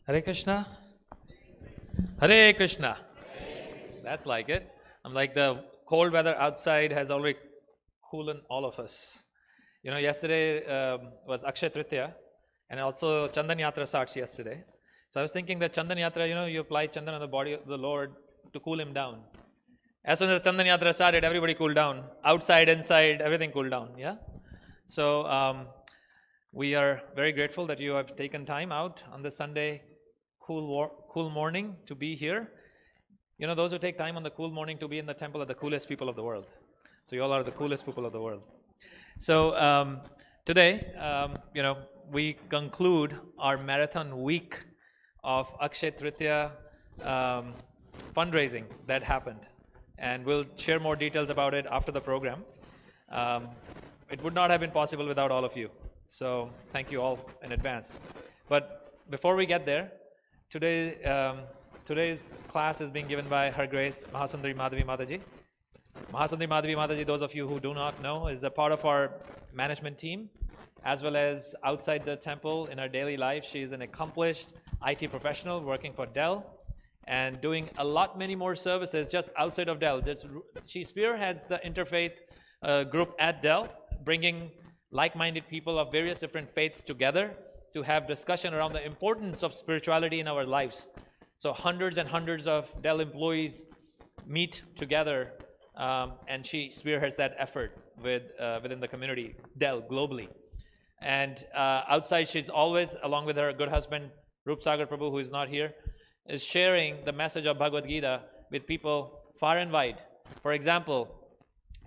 Hare Krishna. Hare Krishna. That's like it. I'm like the cold weather outside has already cooled all of us. You know, yesterday was Akshay Tritiya, and also Chandan Yatra starts yesterday. So I was thinking that Chandan Yatra, you apply Chandan on the body of the Lord to cool him down. As soon as Chandan Yatra started, everybody cooled down. Outside, inside, everything cooled down. Yeah. So we are very grateful that you have taken time out on this Sunday cool morning to be here. You know, those who take time on the cool morning to be in the temple are the coolest people of the world. So you all are the coolest people of the world. So today, we conclude our marathon week of Akshay Tritiya fundraising that happened. And we'll share more details about it after the program. It would not have been possible without all of you. So thank you all in advance. But before we get there, today's class is being given by Her Grace Mahasundari Madhavi Mataji. Mahasundari Madhavi Mataji, those of you who do not know, is a part of our management team, as well as outside the temple in her daily life. She is an accomplished IT professional working for Dell and doing many more services just outside of Dell. She spearheads the interfaith group at Dell, bringing like-minded people of various different faiths together to have discussion around the importance of spirituality in our lives. So hundreds and hundreds of Dell employees meet together, and she spearheads that effort within the community, Dell, globally. And outside, she's always, along with her good husband, Rup Sagar Prabhu, who is not here, is sharing the message of Bhagavad Gita with people far and wide. For example,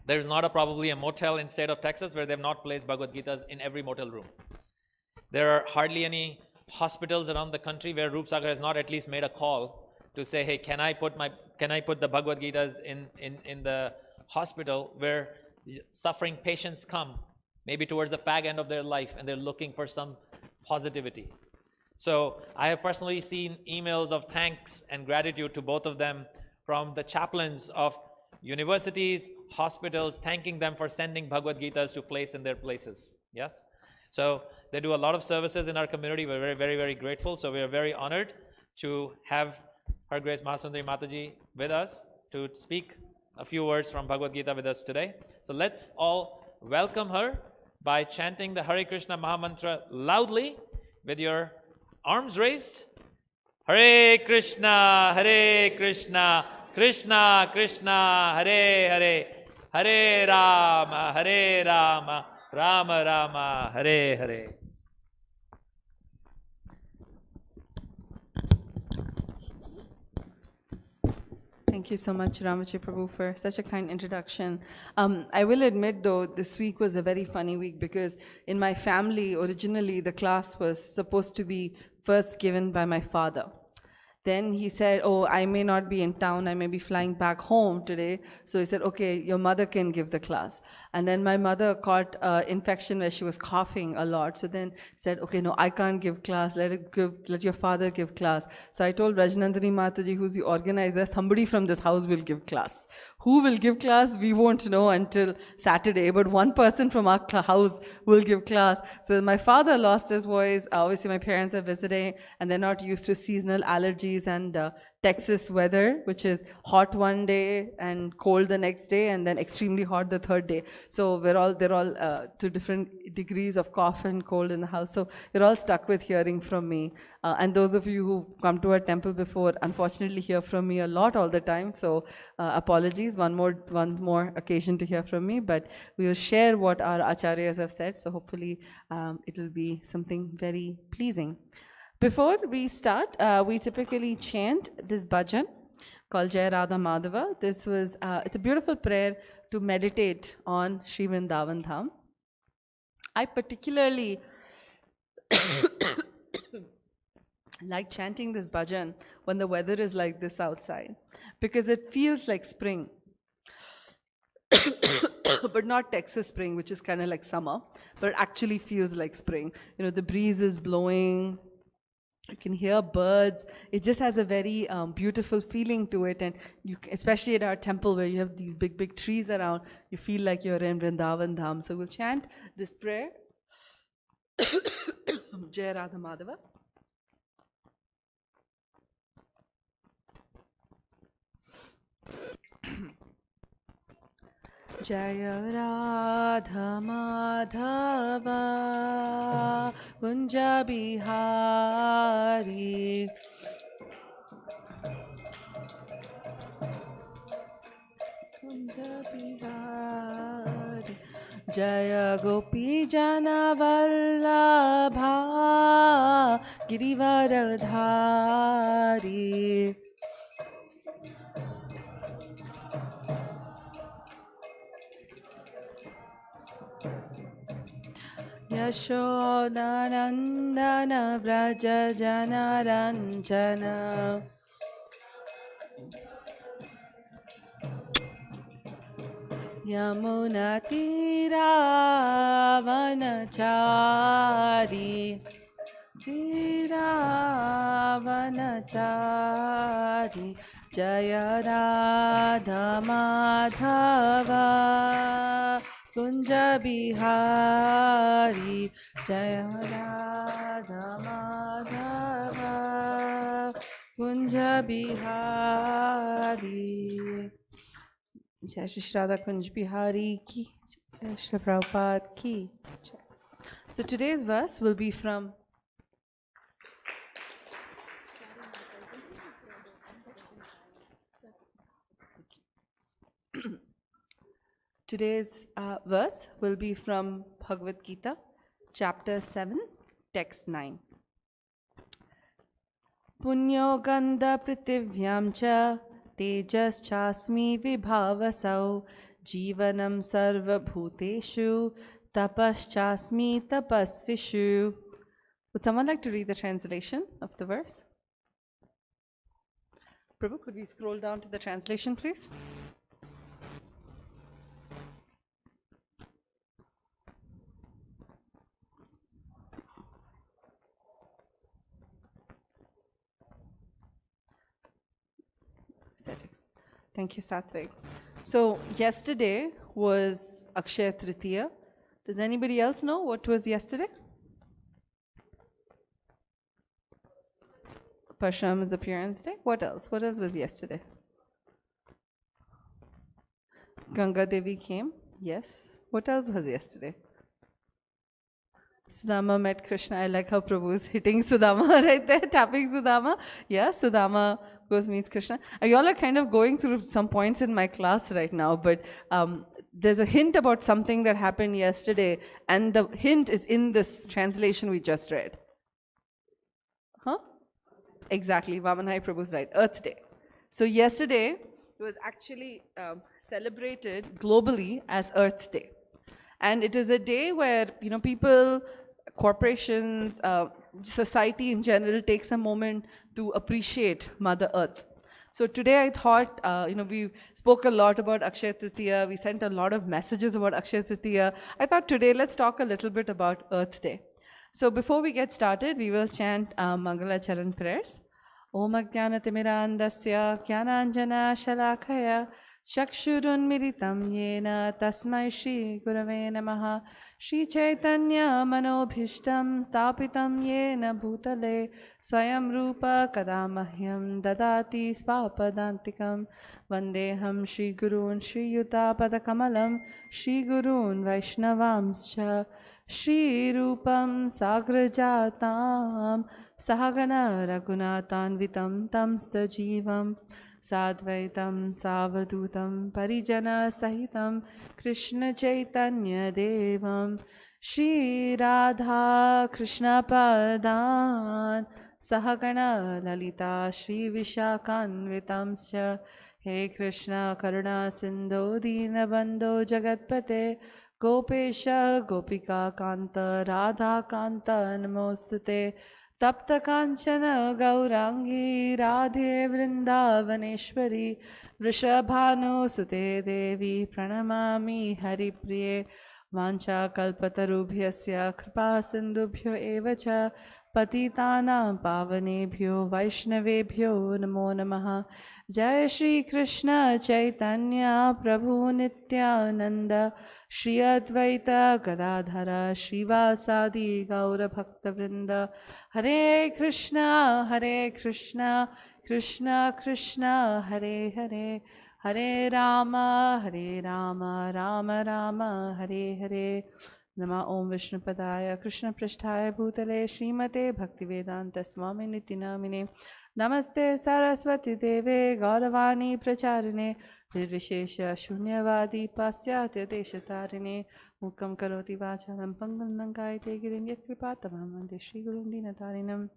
there's not probably a motel in state of Texas where they've not placed Bhagavad Gitas in every motel room. There are hardly any hospitals around the country where Rup Sagar has not at least made a call to say, hey, can I put the Bhagavad Gitas in the hospital where suffering patients come, maybe towards the fag end of their life, and they're looking for some positivity. So I have personally seen emails of thanks and gratitude to both of them from the chaplains of universities, hospitals, thanking them for sending Bhagavad Gitas to place in their places. Yes? So they do a lot of services in our community. We're very, very, very grateful. So we are very honored to have Her Grace Mahasundari Mataji with us to speak a few words from Bhagavad Gita with us today. So let's all welcome her by chanting the Hare Krishna Mahamantra loudly with your arms raised. Hare Krishna, Krishna Krishna, Hare Hare, Hare Rama, Rama Rama, Hare Hare. Thank you so much, Ramachi Prabhu, for such a kind introduction. I will admit, though, this week was a very funny week because in my family, originally, the class was supposed to be first given by my father. Then he said, oh, I may not be in town. I may be flying back home today. So he said, okay, your mother can give the class. And then my mother caught infection where she was coughing a lot. So then said, okay, no, I can't give class. Let your father give class. So I told Rajnandani Mataji, who's the organizer, somebody from this house will give class. Who will give class, we won't know until Saturday. But one person from our house will give class. So my father lost his voice. Obviously, my parents are visiting, and they're not used to seasonal allergies and Texas weather, which is hot one day and cold the next day, and then extremely hot the third day. So they're all to different degrees of cough and cold in the house. So you're all stuck with hearing from me. And those of you who come to our temple before, unfortunately, hear from me a lot all the time. So apologies. One more occasion to hear from me, but we will share what our acharyas have said. So hopefully, it will be something very pleasing. Before we start, we typically chant this bhajan called Jai Radha Madhava. It's a beautiful prayer to meditate on Sri Vrindavan Dham. I particularly like chanting this bhajan when the weather is like this outside, because it feels like spring. But not Texas spring, which is kind of like summer, but it actually feels like spring. You know, the breeze is blowing. You can hear birds. It just has a very beautiful feeling to it. And especially at our temple where you have these big, big trees around, you feel like you're in Vrindavan Dham. So we'll chant this prayer. Jai Radha Madhava. Jaya Radha Madhava Kunja Bihari Kunja Bihari Jaya Gopi Jana Vallabha Girivaradhari Yashodanandana Vraja Janaranjana Yamuna Tira Vanachari Tira Vanachari Jaya Radha Madhava Kunja Bihari Jaya Radha Madhava Kunja Bihari Jai Shri Radha Kunj Bihari ki Jai Shri Prabhupada ki Jai. So today's verse will be from Today's verse will be from Bhagavad Gita, chapter 7, text 9. Punyo gandha pritivyam cha tejas chasmi vibhavasau jivanam sarva bhuteshu tapas chasmi tapasvishu. Would someone like to read the translation of the verse? Prabhu, could we scroll down to the translation, please? Thank you, Satvik. So yesterday was Akshaya Tritiya. Does anybody else know what was yesterday? Parshuram's appearance day. What else? What else was yesterday? Ganga Devi came. Yes. What else was yesterday? Sudama met Krishna. I like how Prabhu is hitting Sudama right there, tapping Sudama. Yeah, Sudama goes meets Krishna. You all are kind of going through some points in my class right now, but there's a hint about something that happened yesterday, and the hint is in this translation we just read. Huh? Exactly, Vamanhai Prabhu's right, Earth Day. So yesterday was actually celebrated globally as Earth Day. And it is a day where, people, corporations, society in general takes a moment to appreciate Mother Earth. So today I thought, we spoke a lot about Akshaya Tritiya. We sent a lot of messages about Akshaya Tritiya. I thought today let's talk a little bit about Earth Day. So before we get started, we will chant Mangala Charan prayers. Om Ajnanatimirandasya Jnananjana Shalakaya Chakshurunmiritam Yena Tasmai Shri Gurave Namaha Shri Chaitanya Manobhishtam Stapitam Yena Bhutale Swayam Rupa Kadamahyam Dadati Svapadantikam Vandeham Shri Gurun Shri Yuta Padakamalam Shri Gurun Vaishnavamscha Shri Rupam Sagrajatam Sahagana Raghunathanvitam Tamsta Jivam Sadvaitam Savadutam Parijana Sahitam Krishna Chaitanya Devam Shri Radha Krishna Padan Sahagana Lalita Shri Vishakanvitamsya He Krishna Karuna Sindho Dinabandho Jagatpate Gopesha Gopika Kanta Radha Kanta Namostute Tapta Kanchana Gaurangi Radhe Vrindavaneshwari Vrishabhanu Sute Devi Pranamami Haripriye Vancha Kalpatarubhyasya Kripa Sindubhyo Evacha Patitanam Pavanebhyo Vaishnavebhyo Namo Namaha Jai Shri Krishna Chaitanya Prabhu Nityananda Shri Advaita Gadadhara Srivasadi Gaura Bhakta Vrinda Hare Krishna Krishna Krishna Hare Hare Hare Rama, Rama Rama, Hare Hare. Nama Om Vishnu Padaya, Krishna Prishtaya Bhutale, Srimate Bhaktivedanta Swami Niti Namine. Namaste Saraswati Deve, Gauravani Pracharine, Nirvishesha Shunyavadi Pasyatya Deshatarine, Mukam Karoti Vachalam Panganangai Tegirim Yakripatavam, Shri Gurun Dinatarinam.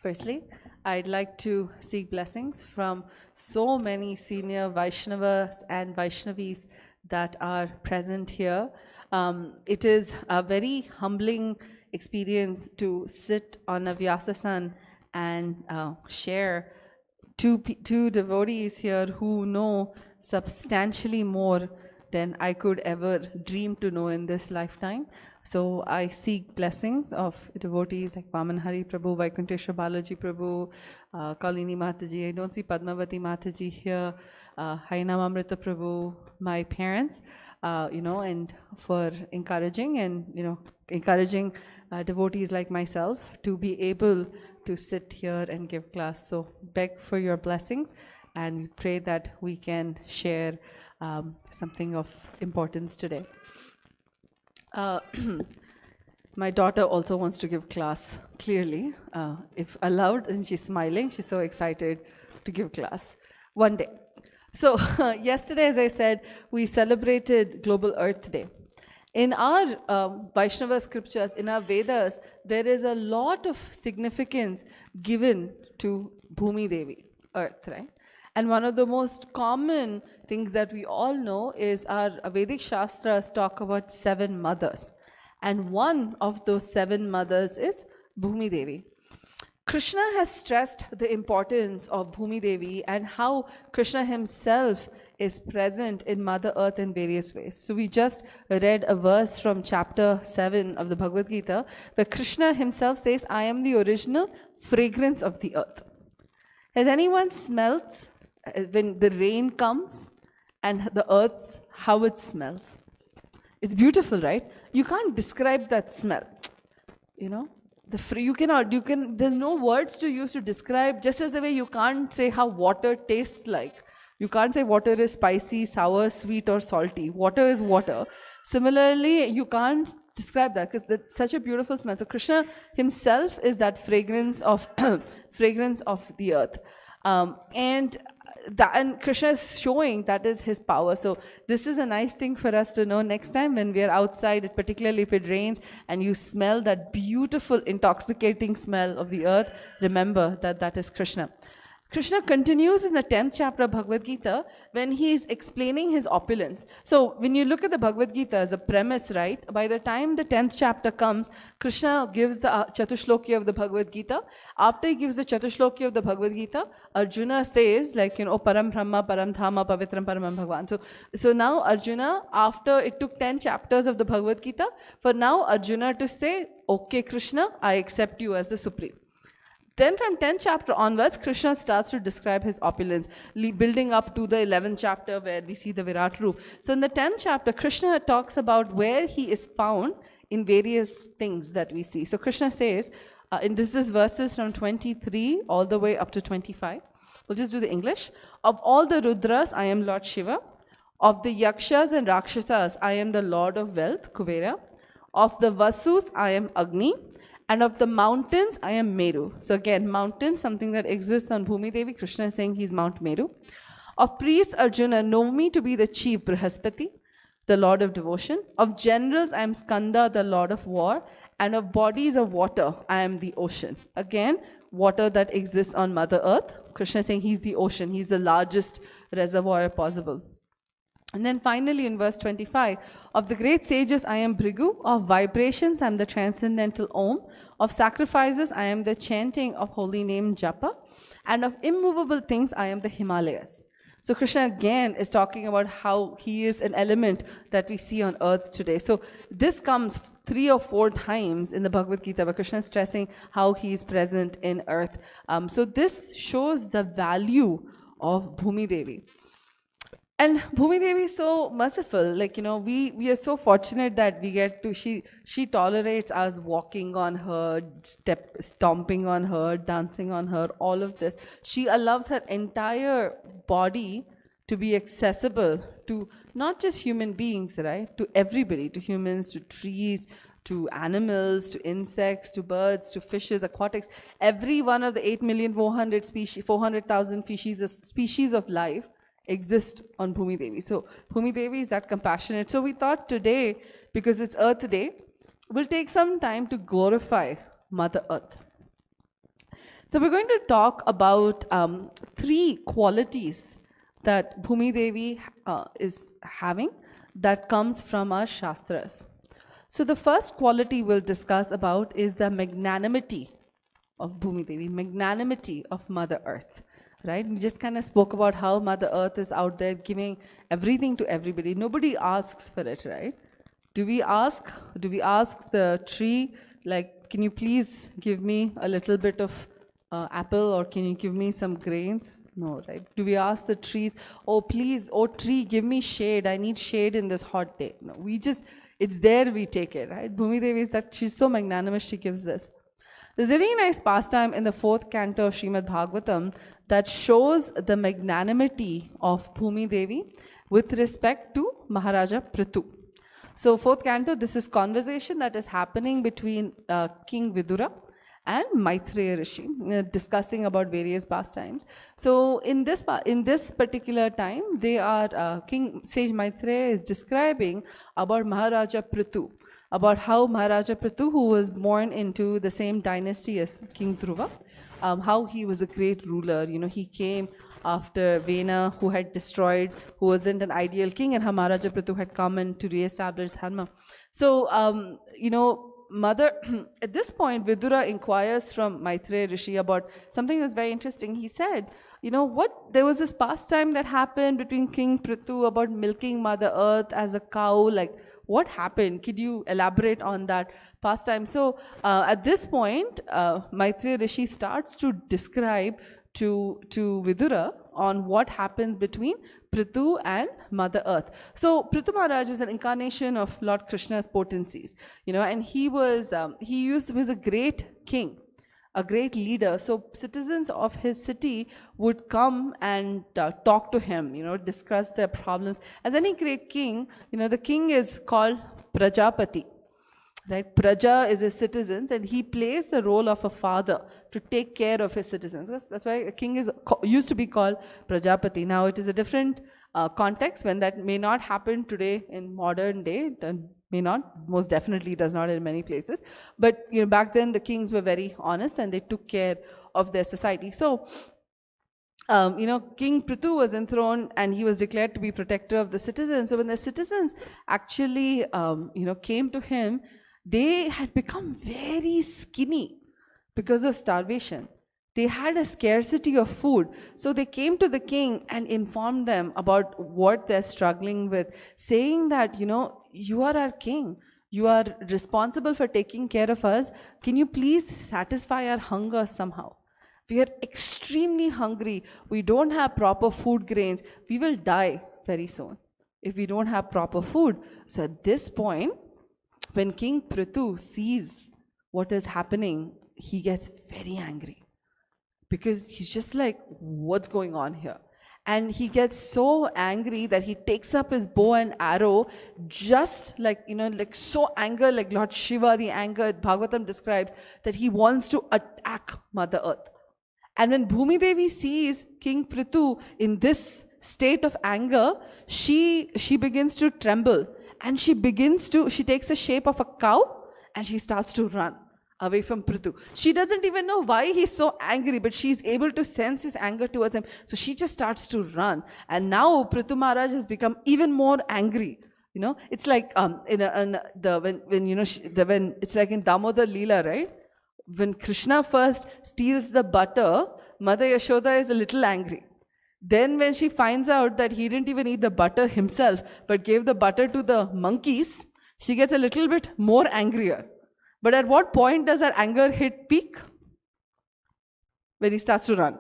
Firstly, I'd like to seek blessings from so many senior Vaishnavas and Vaishnavis that are present here. It is a very humbling experience to sit on a Vyasasan and share two devotees here who know substantially more than I could ever dream to know in this lifetime. So I seek blessings of devotees like Vaman Hari Prabhu, Vaikuntesha Balaji Prabhu, Kalini Mataji. I don't see Padmavati Mataji here, Hainam Amrita Prabhu, my parents, and for encouraging devotees like myself to be able to sit here and give class. So beg for your blessings and we pray that we can share something of importance today. My daughter also wants to give class, clearly, if allowed, and she's smiling. She's so excited to give class one day. So yesterday, as I said, we celebrated Global Earth Day. In our Vaishnava scriptures, in our Vedas, there is a lot of significance given to Bhumi Devi, Earth, right? And one of the most common things that we all know is our Vedic Shastras talk about 7 mothers. And one of those 7 mothers is Bhumi Devi. Krishna has stressed the importance of Bhumi Devi and how Krishna himself is present in Mother Earth in various ways. So we just read a verse from chapter 7 of the Bhagavad Gita where Krishna himself says, I am the original fragrance of the earth. Has anyone smelt when the rain comes and the earth, how it smells? It's beautiful, right? You can't describe that smell. There's no words to use to describe, just as the way you can't say how water tastes like. You can't say water is spicy, sour, sweet, or salty. Water is water. Similarly, you can't describe that because that's such a beautiful smell. So Krishna himself is that fragrance of the earth. And Krishna is showing that is his power. So this is a nice thing for us to know next time when we are outside, particularly if it rains and you smell that beautiful, intoxicating smell of the earth, remember that is Krishna. Krishna continues in the 10th chapter of Bhagavad Gita when he is explaining his opulence. So when you look at the Bhagavad Gita as a premise, right, by the time the 10th chapter comes, Krishna gives the Chatushloki of the Bhagavad Gita. After he gives the Chatushloki of the Bhagavad Gita, Arjuna says, Param Brahma, Param Dhama, Pavitram Paramam Bhagavan. So now Arjuna, after it took 10 chapters of the Bhagavad Gita, for now Arjuna to say, okay Krishna, I accept you as the Supreme. Then from 10th chapter onwards, Krishna starts to describe his opulence, building up to the 11th chapter where we see the Virat Roop. So in the 10th chapter, Krishna talks about where he is found in various things that we see. So Krishna says, and this is verses from 23 all the way up to 25. We'll just do the English. Of all the Rudras, I am Lord Shiva. Of the Yakshas and Rakshasas, I am the Lord of Wealth, Kuvera. Of the Vasus, I am Agni. And of the mountains, I am Meru. So again, mountains, something that exists on Bhumi Devi. Krishna is saying he's Mount Meru. Of priests, Arjuna, know me to be the chief Brihaspati, the Lord of devotion. Of generals, I am Skanda, the Lord of war. And of bodies of water, I am the ocean. Again, water that exists on Mother Earth. Krishna is saying he's the ocean. He's the largest reservoir possible. And then finally in verse 25, of the great sages I am Bhrigu, of vibrations I am the transcendental Om, of sacrifices I am the chanting of holy name Japa, and of immovable things I am the Himalayas. So Krishna again is talking about how he is an element that we see on earth today. So this comes 3 or 4 times in the Bhagavad Gita where Krishna is stressing how he is present in earth. So this shows the value of Bhumi Devi. And Bhumi Devi is so merciful. We are so fortunate that we get to, she tolerates us walking on her, stomping on her, dancing on her, all of this. She allows her entire body to be accessible to not just human beings, right? To everybody, to humans, to trees, to animals, to insects, to birds, to fishes, aquatics. Every one of the 8,400,000 species, 400,000 species of life exist on Bhumi Devi. So Bhumi Devi is that compassionate. So we thought today, because it's Earth Day, we'll take some time to glorify Mother Earth. So we're going to talk about 3 qualities that Bhumi Devi is having that comes from our Shastras. So the first quality we'll discuss about is the magnanimity of Bhumi Devi, magnanimity of Mother Earth, right? We just kind of spoke about how Mother Earth is out there giving everything to everybody. Nobody asks for it, right? Do we ask the tree, like, can you please give me a little bit of apple, or can you give me some grains? No, right? Do we ask the trees, oh please, oh tree, give me shade, I need shade in this hot day? No, we just, it's there, we take it, right? Bhumi Devi is that, she's so magnanimous, she gives this. There's a really nice pastime in the 4th canto of Srimad Bhagavatam that shows the magnanimity of Bhumi Devi with respect to Maharaja Prithu. So 4th canto, this is conversation that is happening between King Vidura and Maitreya Rishi, discussing about various pastimes. So in this particular time, they are King Sage Maitreya is describing about Maharaja Prithu, about how Maharaja Prithu, who was born into the same dynasty as King Dhruva, how he was a great ruler. You know, he came after Vena, who had destroyed, who wasn't an ideal king, and how Maharaja Prithu had come in to re-establish Dharma. So, you know, at this point, Vidura inquires from Maitreya Rishi about something that's very interesting. He said, you know, there was this pastime that happened between King Prithu about milking Mother Earth as a cow, like, what happened? Could you elaborate on that pastime? So at this point, Maitreya Rishi starts to describe to Vidura on what happens between Prithu and Mother Earth. So Prithu Maharaj was an incarnation of Lord Krishna's potencies, you know, and he was a great king, a great leader. So citizens of his city would come and talk to him, you know, discuss their problems. As any great king, you know, the king is called Prajapati, right? Praja is his citizens, and he plays the role of a father to take care of his citizens. That's why a king used to be called Prajapati. Now it is a different context when that may not happen today in modern day. May not, most definitely does not in many places. But you know, back then the kings were very honest and they took care of their society. So, you know, King Prithu was enthroned and he was declared to be protector of the citizens. So when the citizens actually, you know, came to him, they had become very skinny because of starvation. They had a scarcity of food. So they came to the king and informed them about what they're struggling with, saying that, you know, you are our king. You are responsible for taking care of us. Can you please satisfy our hunger somehow? We are extremely hungry. We don't have proper food grains. We will die very soon if we don't have proper food. So at this point, when King Prithu sees what is happening, he gets very angry because he's just like, what's going on here? And he gets so angry that he takes up his bow and arrow, just like, you know, like so anger, like Lord Shiva, the anger Bhagavatam describes, that he wants to attack Mother Earth. And when Bhumi Devi sees King Prithu in this state of anger, she begins to tremble. And she takes the shape of a cow and she starts to run away from Prithu. She doesn't even know why he's so angry, but she's able to sense his anger towards him. So she just starts to run. And now Prithu Maharaj has become even more angry. You know, it's like when it's like in Damodar Leela, right? When Krishna first steals the butter, Mother Yashoda is a little angry. Then when she finds out that he didn't even eat the butter himself, but gave the butter to the monkeys, she gets a little bit more angrier. But at what point does her anger hit peak? When he starts to run.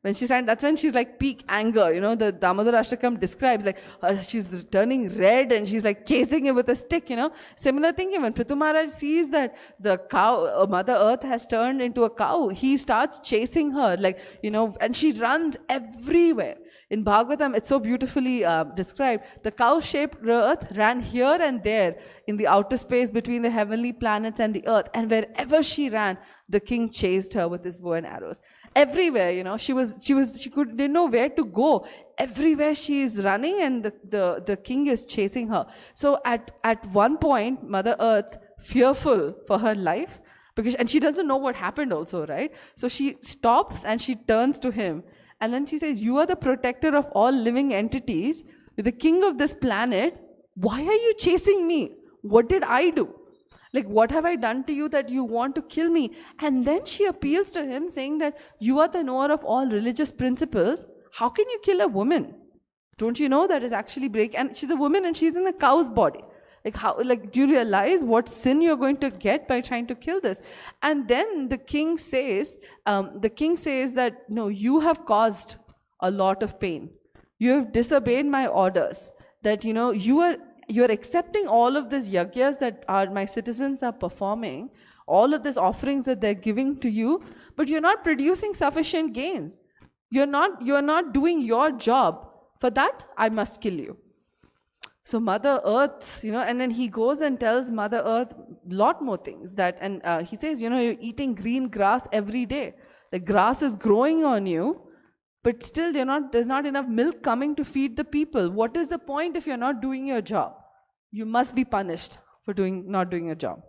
When she stands, that's when she's like peak anger. You know, the Damodar Ashtakam describes like she's turning red and she's like chasing him with a stick, you know. Similar thing, when Prithu Maharaj sees that the cow, Mother Earth has turned into a cow, he starts chasing her, like, you know, and she runs everywhere. In Bhagavatam, it's so beautifully described. The cow-shaped earth ran here and there in the outer space between the heavenly planets and the earth. And wherever she ran, the king chased her with his bow and arrows. Everywhere, she didn't know where to go. Everywhere she is running, and the king is chasing her. So at one point, Mother Earth, fearful for her life, and she doesn't know what happened also, right? So she stops and she turns to him. And then she says, you are the protector of all living entities. You're the king of this planet. Why are you chasing me? What did I do? Like, what have I done to you that you want to kill me? And then she appeals to him saying that you are the knower of all religious principles. How can you kill a woman? Don't you know that is actually and she's a woman and she's in a cow's body. Do you realize what sin you're going to get by trying to kill this? And then the king says that, no, you have caused a lot of pain. You have disobeyed my orders. That, you're accepting all of these yagyas that my citizens are performing, all of these offerings that they're giving to you, but you're not producing sufficient gains. You're not doing your job. For that, I must kill you. So Mother Earth, and then he goes and tells Mother Earth a lot more things. He says, you're eating green grass every day. The grass is growing on you, but still there's not enough milk coming to feed the people. What is the point if you're not doing your job? You must be punished for not doing your job.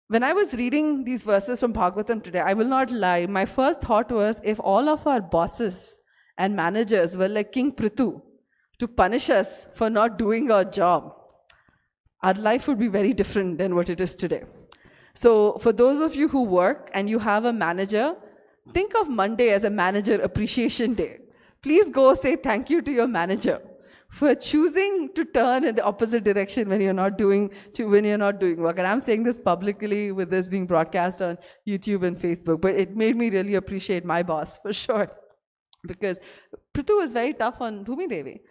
When I was reading these verses from Bhagavatam today, I will not lie, my first thought was, if all of our bosses and managers were like King Prithu, to punish us for not doing our job, our life would be very different than what it is today. So for those of you who work and you have a manager, think of Monday as a manager appreciation day. Please go say thank you to your manager for choosing to turn in the opposite direction when you're not doing work. And I'm saying this publicly with this being broadcast on YouTube and Facebook, but it made me really appreciate my boss for sure. Because Prithu was very tough on Bhumi Devi.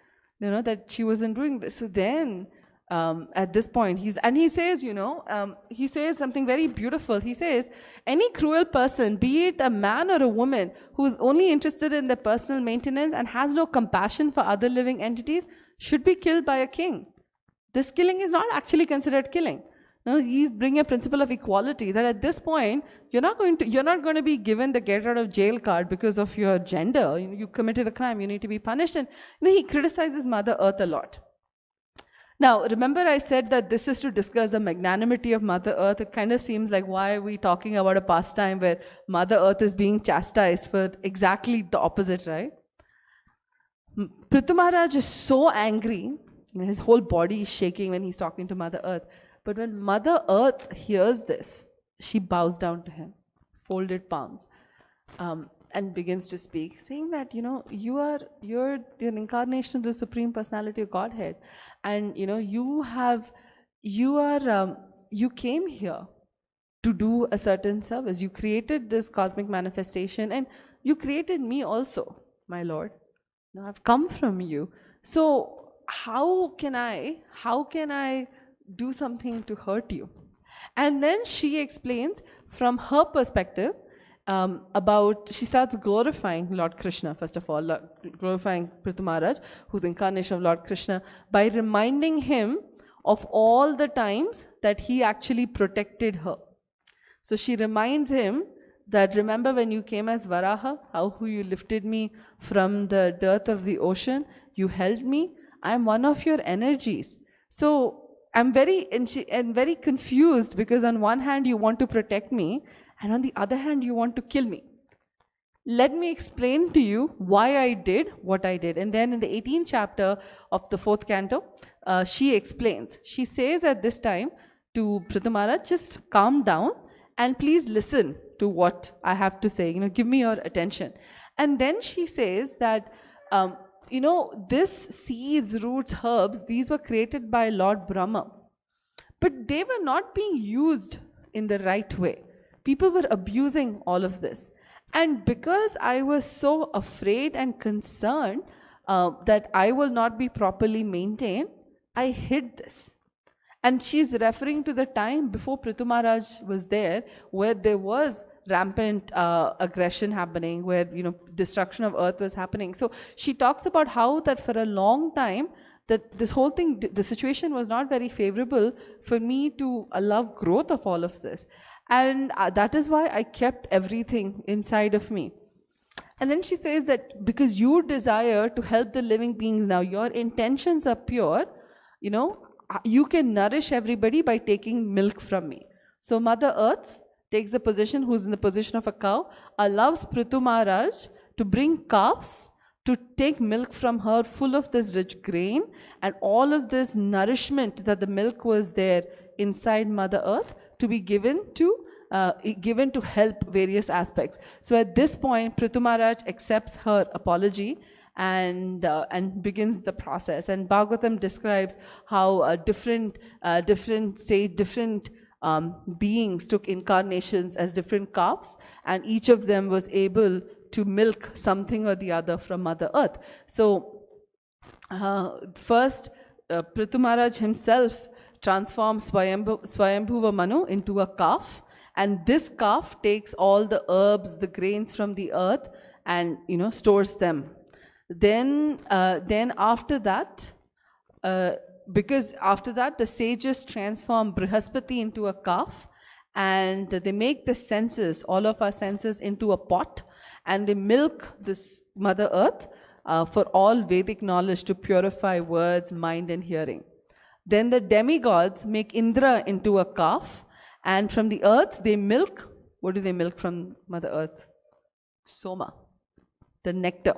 That she wasn't doing this. So then, at this point, he says, he says something very beautiful. He says, any cruel person, be it a man or a woman, who is only interested in their personal maintenance and has no compassion for other living entities, should be killed by a king. This killing is not actually considered killing. No, he's bringing a principle of equality, that at this point, you're not going to be given the get out of jail card because of your gender. You committed a crime, you need to be punished. And he criticizes Mother Earth a lot. Now, remember I said that this is to discuss the magnanimity of Mother Earth. It kind of seems like, why are we talking about a pastime where Mother Earth is being chastised for exactly the opposite, right? Prithu Maharaj is so angry, his whole body is shaking when he's talking to Mother Earth. But when Mother Earth hears this, she bows down to him, folded palms, and begins to speak, saying that, you're the incarnation of the Supreme Personality of Godhead. And, you came here to do a certain service. You created this cosmic manifestation, and you created me also, my Lord. I've come from you. So how can I do something to hurt you? And then she explains from her perspective she starts glorifying Lord Krishna, first of all, glorifying Prithu Maharaj, who's incarnation of Lord Krishna, by reminding him of all the times that he actually protected her. So she reminds him that, remember when you came as Varaha, how you lifted me from the dearth of the ocean, you held me, I am one of your energies. So I'm very confused, because on one hand you want to protect me, and on the other hand you want to kill me. Let me explain to you why I did what I did. And then in the 18th chapter of the 4th canto, she explains. She says at this time to Prithu Maharaj, just calm down and please listen to what I have to say. Give me your attention. And then she says that, this seeds, roots, herbs, these were created by Lord Brahma. But they were not being used in the right way. People were abusing all of this. And because I was so afraid and concerned that I will not be properly maintained, I hid this. And she's referring to the time before Prithu Maharaj was there, where there was rampant aggression happening, where destruction of earth was happening. So she talks about how that for a long time that this whole thing, the situation was not very favorable for me to allow growth of all of this, and that is why I kept everything inside of me. And then she says that because you desire to help the living beings now, your intentions are pure, you can nourish everybody by taking milk from me. So Mother Earth takes the position, who's in the position of a cow, allows Prithu Maharaj to bring calves to take milk from her full of this rich grain and all of this nourishment that the milk was there inside Mother Earth to be given to help various aspects. So at this point, Prithu Maharaj accepts her apology and begins the process. And Bhagavatam describes how different beings took incarnations as different calves, and each of them was able to milk something or the other from Mother Earth. So first, Prithu Maharaj himself transforms Swayambhuva Manu into a calf, and this calf takes all the herbs, the grains from the earth, and stores them. Then after that, because after that the sages transform Brihaspati into a calf, and they make the senses, all of our senses, into a pot, and they milk this Mother Earth for all Vedic knowledge to purify words, mind, and hearing. Then the demigods make Indra into a calf, and from the earth they milk. What do they milk from Mother Earth? Soma, the nectar.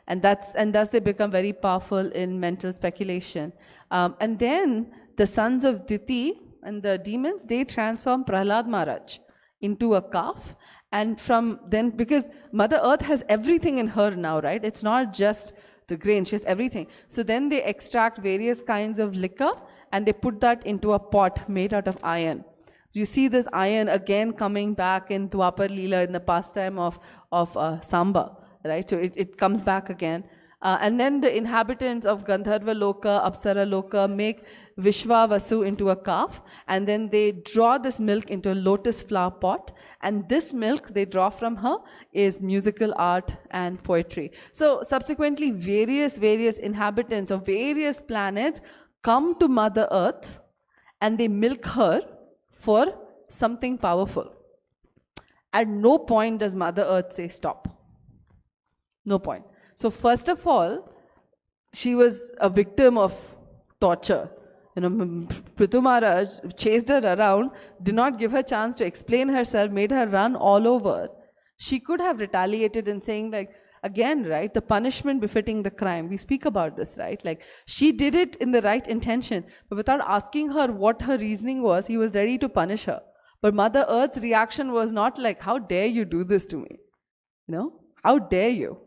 And thus they become very powerful in mental speculation. And then the sons of Diti and the demons, they transform Prahlad Maharaj into a calf. And from then, because Mother Earth has everything in her now, right? It's not just the grain, she has everything. So then they extract various kinds of liquor and they put that into a pot made out of iron. You see this iron again coming back in Dwapar Leela in the pastime of Samba, right? So it comes back again. And then the inhabitants of Gandharva Loka, Apsara Loka make Vishwa Vasu into a calf, and then they draw this milk into a lotus flower pot, and this milk they draw from her is musical art and poetry. So subsequently various inhabitants of various planets come to Mother Earth and they milk her for something powerful. At no point does Mother Earth say stop. No point. So first of all, she was a victim of torture. Prithu Maharaj chased her around, did not give her chance to explain herself, made her run all over. She could have retaliated in saying, like, again, right, the punishment befitting the crime. We speak about this, right? Like, she did it in the right intention, but without asking her what her reasoning was, he was ready to punish her. But Mother Earth's reaction was not like, how dare you do this to me? How dare you?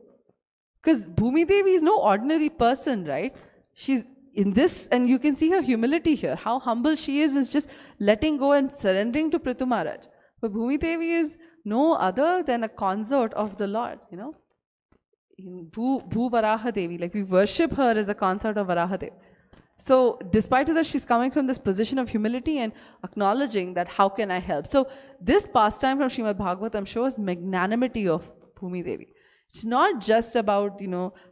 Because Bhumi Devi is no ordinary person, right? She's in this, and you can see her humility here. How humble she is just letting go and surrendering to Prithu Maharaj. But Bhumi Devi is no other than a consort of the Lord, Bhu Varaha Devi, like we worship her as a consort of Varaha Devi. So despite that, she's coming from this position of humility and acknowledging that how can I help. So this pastime from Srimad Bhagavatam shows magnanimity of Bhumi Devi. It's not just about,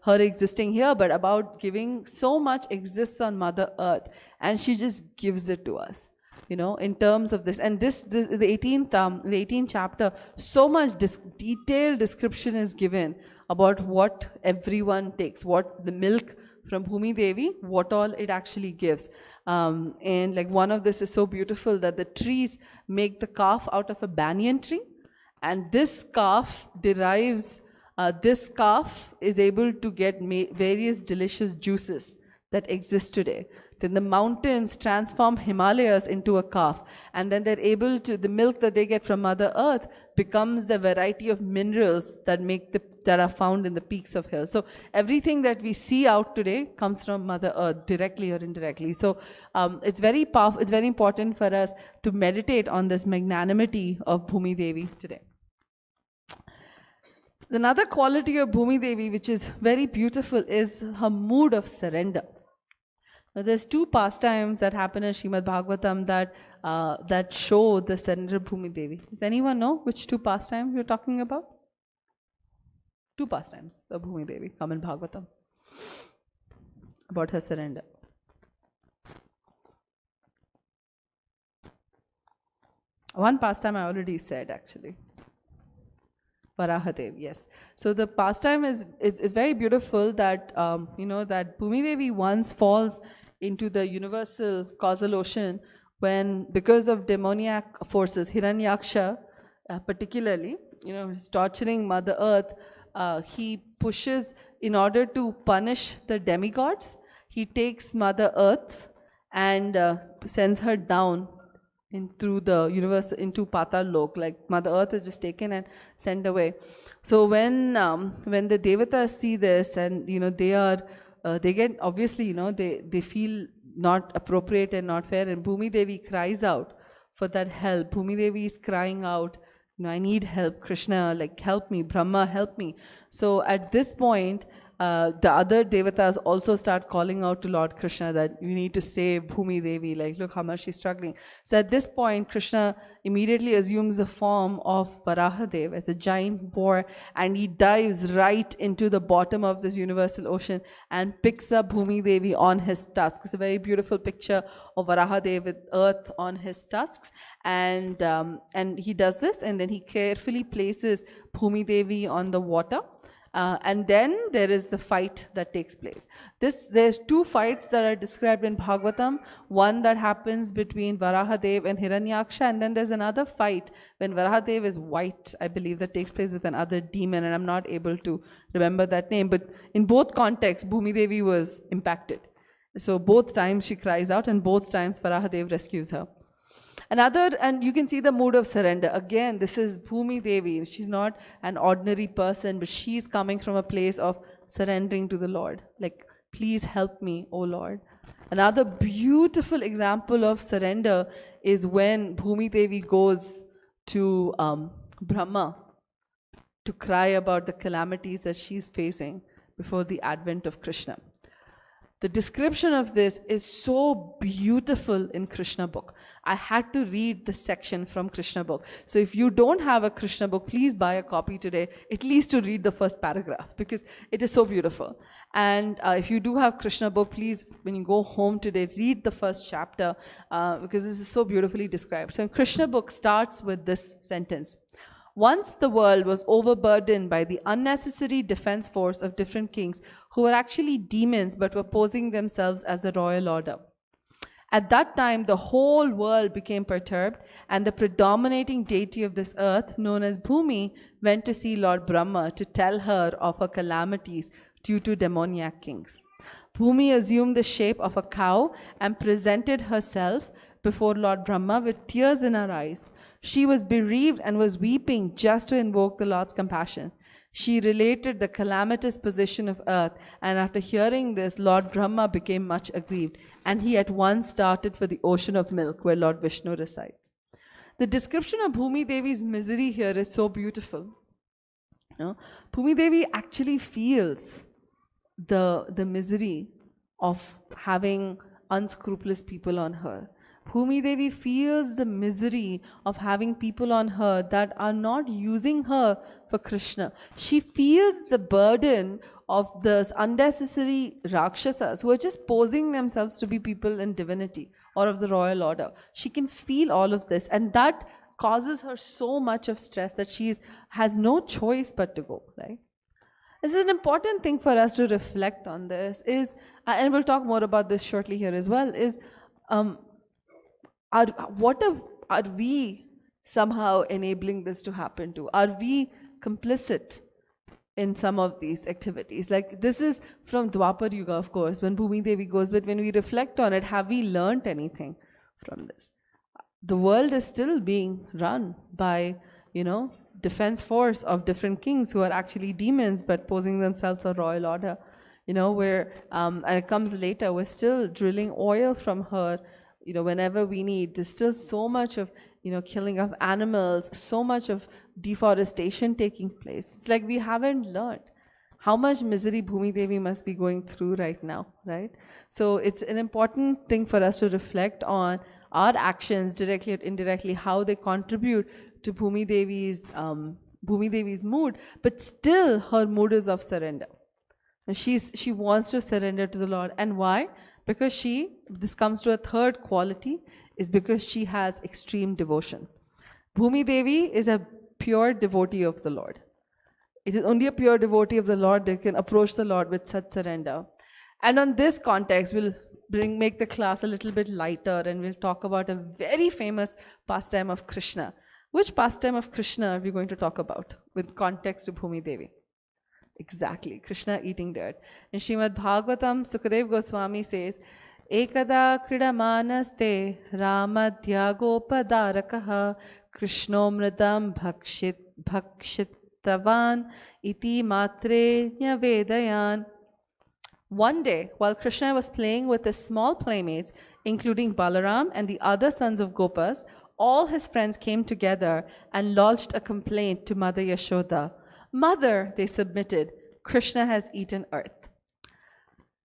her existing here, but about giving so much exists on Mother Earth, and she just gives it to us, in terms of this. And the 18th chapter, so much detailed description is given about what everyone takes, what the milk from Bhumi Devi, what all it actually gives. And like one of this is so beautiful that the trees make the calf out of a banyan tree, and this calf is able to get various delicious juices that exist today. Then the mountains transform Himalayas into a calf, and then they're able to, the milk that they get from Mother Earth becomes the variety of minerals that are found in the peaks of hills. So everything that we see out today comes from Mother Earth, directly or indirectly. So it's very powerful. It's very important for us to meditate on this magnanimity of Bhumi Devi today. Another quality of Bhumi Devi, which is very beautiful, is her mood of surrender. Now, there's two pastimes that happen in Srimad Bhagavatam that that show the surrender of Bhumi Devi. Does anyone know which two pastimes we're talking about? Two pastimes of Bhumi Devi come in Bhagavatam about her surrender. One pastime I already said, actually. Varahadev, yes. So the pastime is very beautiful that, that Bhumi Devi once falls into the universal causal ocean when, because of demoniac forces, Hiranyaksha particularly, is torturing Mother Earth. He pushes, in order to punish the demigods, he takes Mother Earth and sends her down through the universe into Patal Lok, like Mother Earth is just taken and sent away. So when the Devatas see this, and they get, obviously, they feel not appropriate and not fair, and Bhumi Devi cries out for that help. Bhumi Devi is crying out, I need help, Krishna, like help me, Brahma, help me. So at this point, the other devatas also start calling out to Lord Krishna that you need to save Bhumi Devi, like look how much she's struggling. So at this point, Krishna immediately assumes the form of Varahadev as a giant boar, and he dives right into the bottom of this universal ocean and picks up Bhumi Devi on his tusks. It's a very beautiful picture of Varahadev with earth on his tusks, and he does this, and then he carefully places Bhumi Devi on the water. And then there is the fight that takes place. There's two fights that are described in Bhagavatam. One that happens between Varahadev and Hiranyaksha, and then there's another fight when Varahadev is white, I believe, that takes place with another demon, and I'm not able to remember that name. But in both contexts, Bhumi Devi was impacted. So both times she cries out, and both times Varahadev rescues her. And you can see the mood of surrender. Again, this is Bhumi Devi. She's not an ordinary person, but she's coming from a place of surrendering to the Lord. Like, please help me, O Lord. Another beautiful example of surrender is when Bhumi Devi goes to Brahma to cry about the calamities that she's facing before the advent of Krishna. The description of this is so beautiful in Krishna book. I had to read the section from Krishna book. So if you don't have a Krishna book, please buy a copy today, at least to read the first paragraph, because it is so beautiful. And if you do have Krishna book, please, when you go home today, read the first chapter, because this is so beautifully described. So Krishna book starts with this sentence. Once the world was overburdened by the unnecessary defense force of different kings who were actually demons but were posing themselves as the royal order. At that time, the whole world became perturbed, and the predominating deity of this earth, known as Bhumi, went to see Lord Brahma to tell her of her calamities due to demoniac kings. Bhumi assumed the shape of a cow and presented herself before Lord Brahma with tears in her eyes. She was bereaved and was weeping just to invoke the Lord's compassion. She related the calamitous position of earth, and after hearing this, Lord Brahma became much aggrieved, and he at once started for the ocean of milk where Lord Vishnu resides. The description of Bhumi Devi's misery here is so beautiful. Bhumi Devi actually feels the misery of having unscrupulous people on her. Bhumi Devi feels the misery of having people on her that are not using her for Krishna. She feels the burden of the unnecessary Rakshasas who are just posing themselves to be people in divinity or of the royal order. She can feel all of this, and that causes her so much of stress that she has no choice but to go, right? This is an important thing for us to reflect on this, and we'll talk more about this shortly here as well, are we somehow enabling this to happen to? Are we complicit in some of these activities? Like, this is from Dwapar Yuga, of course, when Bhumi Devi goes, but when we reflect on it, have we learnt anything from this? The world is still being run by, defense force of different kings who are actually demons but posing themselves a royal order. And it comes later, we're still drilling oil from her, whenever we need. There's still so much of, killing of animals, so much of deforestation taking place. It's like we haven't learned how much misery Bhumi Devi must be going through right now, right? So it's an important thing for us to reflect on our actions, directly or indirectly, how they contribute to Bhumi Devi's mood, but still her mood is of surrender. And she wants to surrender to the Lord. And why? Because this comes to a third quality, is because she has extreme devotion. Bhumi Devi is a pure devotee of the Lord. It is only a pure devotee of the Lord that can approach the Lord with such surrender. And on this context, we'll make the class a little bit lighter, and we'll talk about a very famous pastime of Krishna. Which pastime of Krishna are we going to talk about with context to Bhumi Devi? Exactly, Krishna eating dirt. In Srimad Bhagavatam, Sukadev Goswami says, Ekada kridamanaste ramadhyagopadarakaha krishnomridam bhakshitavan iti matre vedayan. One day, while Krishna was playing with his small playmates, including Balaram and the other sons of Gopas, all his friends came together and lodged a complaint to Mother Yashoda. Mother, they submitted, Krishna has eaten earth.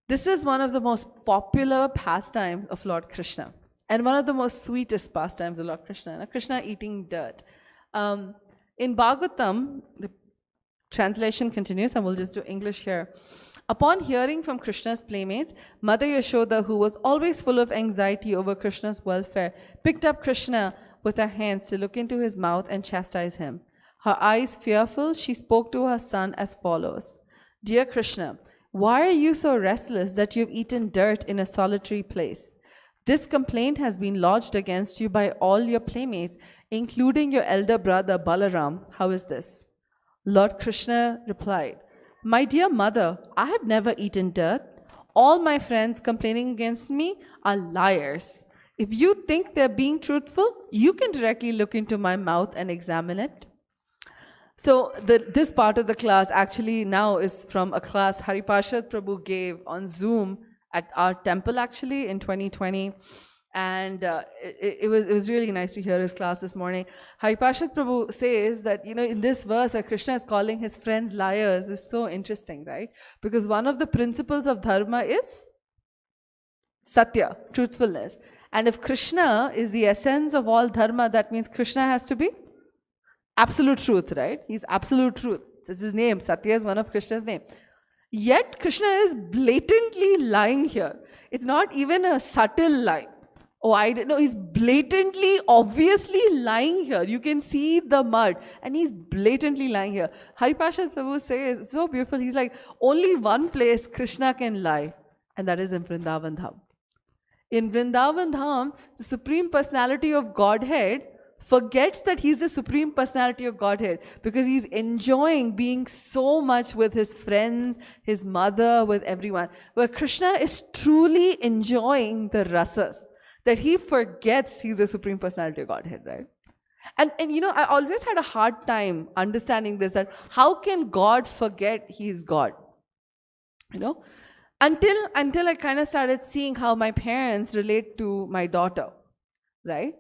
This is one of the most popular pastimes of Lord Krishna, and one of the most sweetest pastimes of Lord Krishna. Krishna eating dirt. In Bhagavatam, the translation continues, and we'll just do English here. Upon hearing from Krishna's playmates, Mother Yashoda, who was always full of anxiety over Krishna's welfare, picked up Krishna with her hands to look into his mouth and chastise him. Her eyes fearful, she spoke to her son as follows. Dear Krishna, why are you so restless that you have eaten dirt in a solitary place? This complaint has been lodged against you by all your playmates, including your elder brother Balaram. How is this? Lord Krishna replied, My dear mother, I have never eaten dirt. All my friends complaining against me are liars. If you think they're being truthful, you can directly look into my mouth and examine it. So this part of the class actually now is from a class Haripashad Prabhu gave on Zoom at our temple actually in 2020. And it was really nice to hear his class this morning. Haripashad Prabhu says that, in this verse where Krishna is calling his friends liars is so interesting, right? Because one of the principles of dharma is satya, truthfulness. And if Krishna is the essence of all dharma, that means Krishna has to be absolute truth, right? He's absolute truth. This is his name. Satya is one of Krishna's name. Yet Krishna is blatantly lying here. It's not even a subtle lie. Oh, I don't know. He's blatantly, obviously lying here. You can see the mud. And he's blatantly lying here. Haripashad Prabhu says, it's so beautiful. He's like, only one place Krishna can lie. And that is in Vrindavan Dham. In Vrindavan Dham, the Supreme Personality of Godhead forgets that he's the Supreme Personality of Godhead because he's enjoying being so much with his friends, his mother, with everyone. Where Krishna is truly enjoying the rasas, that he forgets he's the Supreme Personality of Godhead, right? And I always had a hard time understanding this, that how can God forget he's God? Until I kind of started seeing how my parents relate to my daughter, right?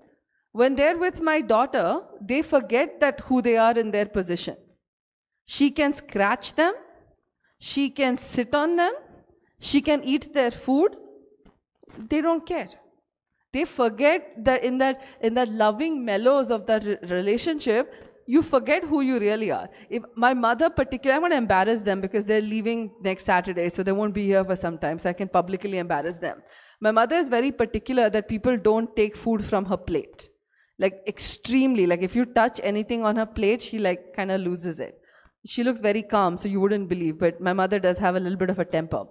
When they're with my daughter, they forget that who they are in their position. She can scratch them, she can sit on them, she can eat their food. They don't care. They forget that in that loving mellows of the relationship, you forget who you really are. If my mother particularly, I'm going to embarrass them because they're leaving next Saturday, so they won't be here for some time, so I can publicly embarrass them. My mother is very particular that people don't take food from her plate. Like extremely, like if you touch anything on her plate, she like kind of loses it. She looks very calm, so you wouldn't believe, but my mother does have a little bit of a temper.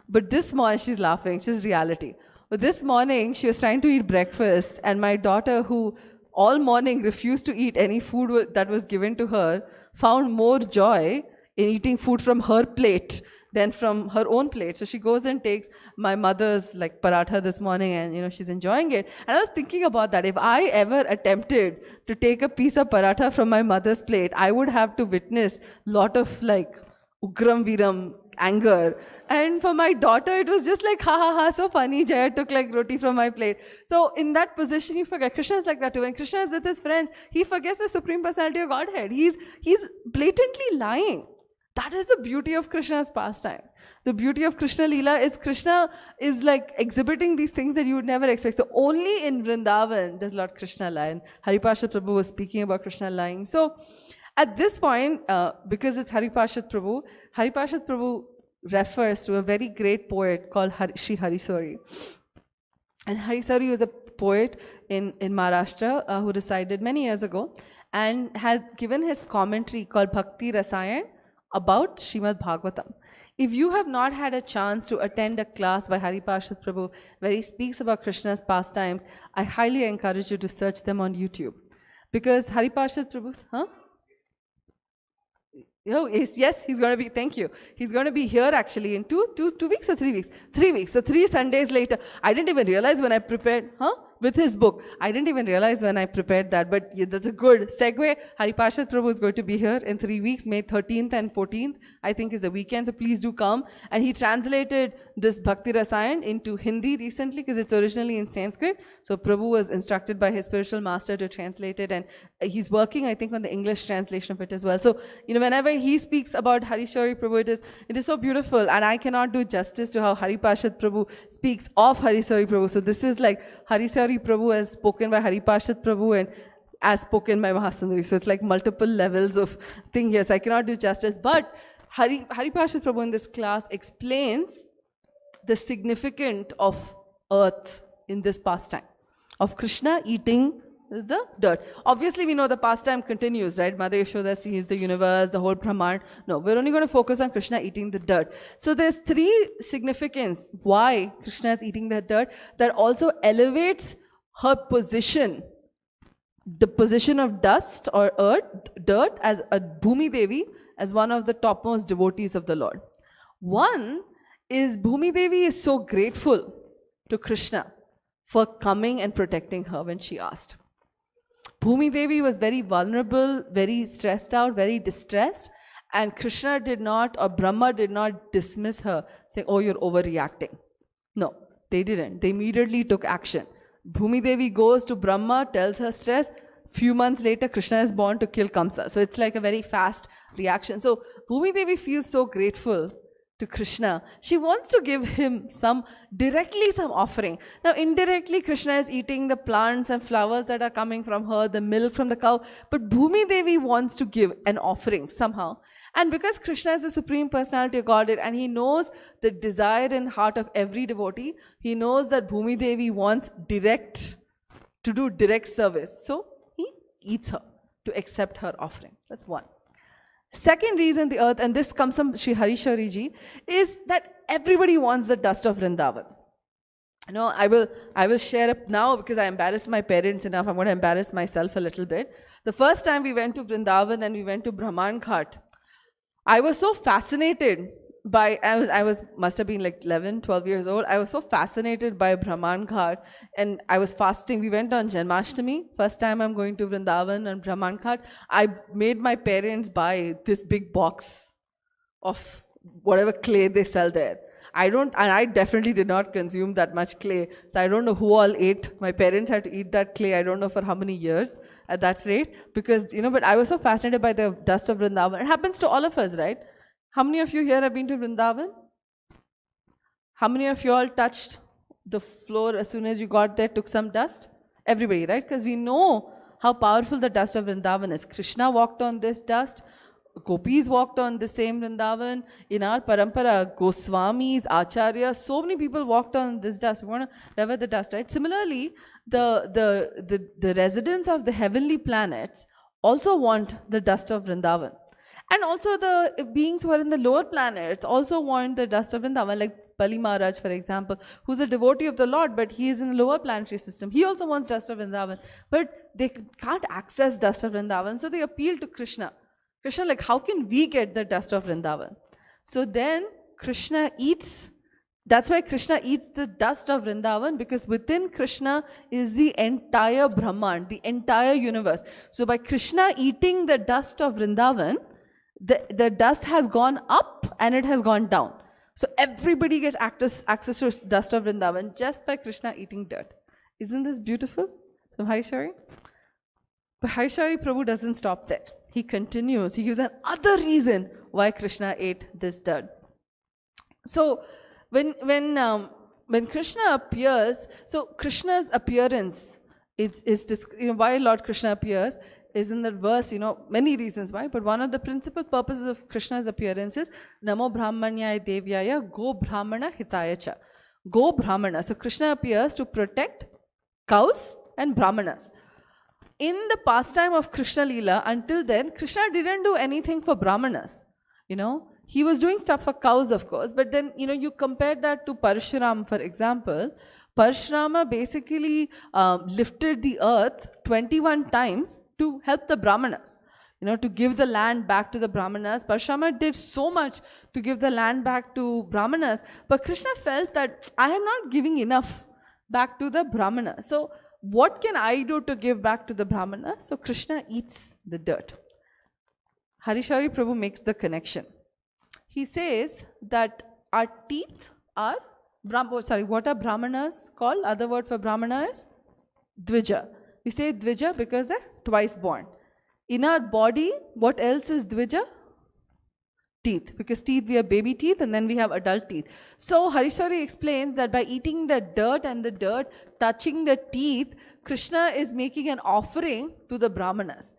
But this morning, she's laughing, she's reality. But this morning, she was trying to eat breakfast, and my daughter, who all morning refused to eat any food that was given to her, found more joy in eating food from her plate than from her own plate. So she goes and takes my mother's like paratha this morning, and she's enjoying it. And I was thinking about that. If I ever attempted to take a piece of paratha from my mother's plate, I would have to witness a lot of like ugram viram, anger. And for my daughter, it was just like, ha ha ha, so funny. Jaya took like roti from my plate. So in that position, you forget. Krishna is like that too. When Krishna is with his friends, he forgets the Supreme Personality of Godhead. He's blatantly lying. That is the beauty of Krishna's pastime. The beauty of Krishna Leela is Krishna is like exhibiting these things that you would never expect. So only in Vrindavan does Lord Krishna lie. And Haripashad Prabhu was speaking about Krishna lying. So at this point, because it's Haripashad Prabhu refers to a very great poet called Sri Harisori. And Harisori was a poet in Maharashtra who resided many years ago and has given his commentary called Bhakti Rasayan about Srimad Bhagavatam. If you have not had a chance to attend a class by Haripashad Prabhu where he speaks about Krishna's pastimes, I highly encourage you to search them on YouTube. Because Haripashad Prabhu's, yes, he's going to be, thank you. He's going to be here actually in two weeks or 3 weeks? 3 weeks. So 3 Sundays later. I didn't even realize when I prepared, with his book. I didn't even realize when I prepared that, but that's a good segue. Haripashad Prabhu is going to be here in 3 weeks, May 13th and 14th, I think is the weekend, so please do come. And he translated this Bhakti Rasayan into Hindi recently because it's originally in Sanskrit. So Prabhu was instructed by his spiritual master to translate it, and he's working, I think, on the English translation of it as well. So, whenever he speaks about Harishori Prabhu, it is so beautiful, and I cannot do justice to how Haripashad Prabhu speaks of Harisori Prabhu. So this is like Harisori Prabhu as spoken by Haripashad Prabhu and as spoken by Mahasundari. So it's like multiple levels of thing here. So I cannot do justice. But Haripashad Prabhu in this class explains the significance of earth in this pastime, of Krishna eating the dirt. Obviously, we know the pastime continues, right? Mother Yashoda sees the universe, the whole Brahman. No, we're only going to focus on Krishna eating the dirt. So there's 3 significance why Krishna is eating the dirt that also elevates her position, the position of dust or earth, dirt, as a Bhumi Devi, as one of the topmost devotees of the Lord. One is Bhumi Devi is so grateful to Krishna for coming and protecting her when she asked. Bhumi Devi was very vulnerable, very stressed out, very distressed, and Krishna did not, or Brahma did not dismiss her, saying, oh, you're overreacting. No, they didn't. They immediately took action. Bhumi Devi goes to Brahma, tells her stress. Few months later, Krishna is born to kill Kamsa. So it's like a very fast reaction. So Bhumi Devi feels so grateful to Krishna. She wants to give him directly some offering. Now indirectly, Krishna is eating the plants and flowers that are coming from her, the milk from the cow. But Bhumi Devi wants to give an offering somehow. And because Krishna is the Supreme Personality of Godhead and he knows the desire in heart of every devotee, he knows that Bhumi Devi wants to do direct service. So he eats her to accept her offering. That's one. Second reason the earth, and this comes from Sri Harishori Ji, is that everybody wants the dust of Vrindavan. I will share up now because I embarrassed my parents enough. I'm going to embarrass myself a little bit. The first time we went to Vrindavan and we went to Brahman Ghat, I was so fascinated by, must have been like 11, 12 years old. I was so fascinated by Brahman Ghat, and I was fasting. We went on Janmashtami. First time I'm going to Vrindavan and Brahman Ghat. I made my parents buy this big box of whatever clay they sell there. I definitely did not consume that much clay. So I don't know who all ate. My parents had to eat that clay. I don't know for how many years at that rate. Because, but I was so fascinated by the dust of Vrindavan. It happens to all of us, right? How many of you here have been to Vrindavan? How many of you all touched the floor as soon as you got there, took some dust? Everybody, right? Because we know how powerful the dust of Vrindavan is. Krishna walked on this dust. Gopis walked on the same Vrindavan. In our parampara, Goswamis, Acharyas, so many people walked on this dust. We want to rever the dust, right? Similarly, the residents of the heavenly planets also want the dust of Vrindavan. And also the beings who are in the lower planets also want the dust of Vrindavan, like Bali Maharaj, for example, who's a devotee of the Lord, but he is in the lower planetary system. He also wants dust of Vrindavan, but they can't access dust of Vrindavan, so they appeal to Krishna. Krishna, like, how can we get the dust of Vrindavan? So then Krishna eats, that's why Krishna eats the dust of Vrindavan, because within Krishna is the entire Brahman, the entire universe. So by Krishna eating the dust of Vrindavan, the dust has gone up and it has gone down. So everybody gets access to dust of Vrindavan just by Krishna eating dirt. Isn't this beautiful? So Haishari? But Haishari Prabhu doesn't stop there. He continues. He gives another reason why Krishna ate this dirt. So when Krishna appears, so Krishna's appearance why Lord Krishna appears is in that verse, many reasons why, but one of the principal purposes of Krishna's appearance is Namo Brahmanyaya Devyaya Go Brahmana Hitaya Cha. Go Brahmana. So Krishna appears to protect cows and Brahmanas. In the pastime of Krishna Leela, until then, Krishna didn't do anything for Brahmanas. He was doing stuff for cows, of course, but then, you compare that to Parshuram, for example. Parshurama basically lifted the earth 21 times to help the Brahmanas, to give the land back to the Brahmanas. Parshurama did so much to give the land back to Brahmanas, but Krishna felt that I am not giving enough back to the Brahmanas. So what can I do to give back to the Brahmanas? So Krishna eats the dirt. Harishavi Prabhu makes the connection. He says that our teeth are, what are Brahmanas called? Other word for Brahmana is Dvija. We say Dvija because they're twice born. In our body, what else is Dvija? Teeth. Because teeth, we have baby teeth and then we have adult teeth. So Harishavi explains that by eating the dirt and the dirt touching the teeth, Krishna is making an offering to the Brahmanas.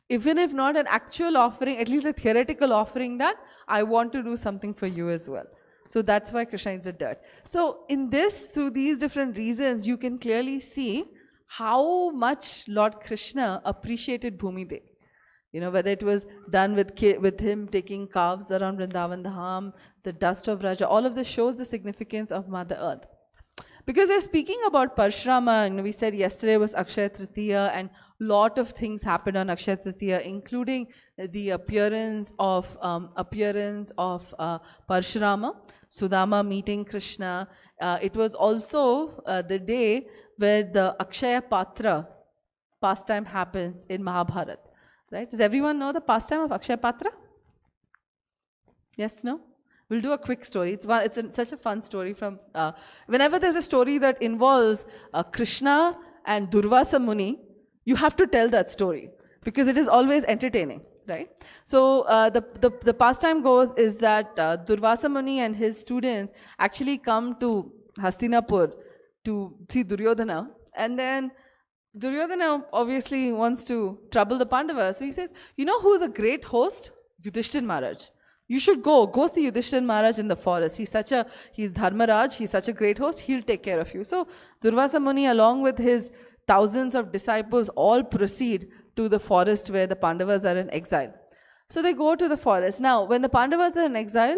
Even if not an actual offering, at least a theoretical offering, that I want to do something for you as well. So that's why Krishna is the dirt. So in this, through these different reasons, you can clearly see how much Lord Krishna appreciated Bhumi Devi. Whether it was done with him taking calves around Vrindavan Dham, the dust of Raja, all of this shows the significance of Mother Earth. Because we're speaking about Parshurama, we said yesterday was Akshaya Tritiya, and lot of things happened on Akshaya Tritiya, including the appearance of Parshurama, Sudama meeting Krishna. It was also the day where the Akshaya Patra pastime happens in Mahabharata. Right? Does everyone know the pastime of Akshaya Patra? Yes, no? We'll do a quick story. It's such a fun story from... whenever there's a story that involves Krishna and Durvasa Muni, you have to tell that story because it is always entertaining, right? So the pastime goes is that Durvasa Muni and his students actually come to Hastinapur to see Duryodhana, and then Duryodhana obviously wants to trouble the Pandavas. So he says, who's a great host? Yudhishthir Maharaj. You should go see Yudhishthir Maharaj in the forest. He's Dharmaraj, he's such a great host, he'll take care of you. So Durvasa Muni along with his thousands of disciples all proceed to the forest where the Pandavas are in exile. So they go to the forest. Now, when the Pandavas are in exile,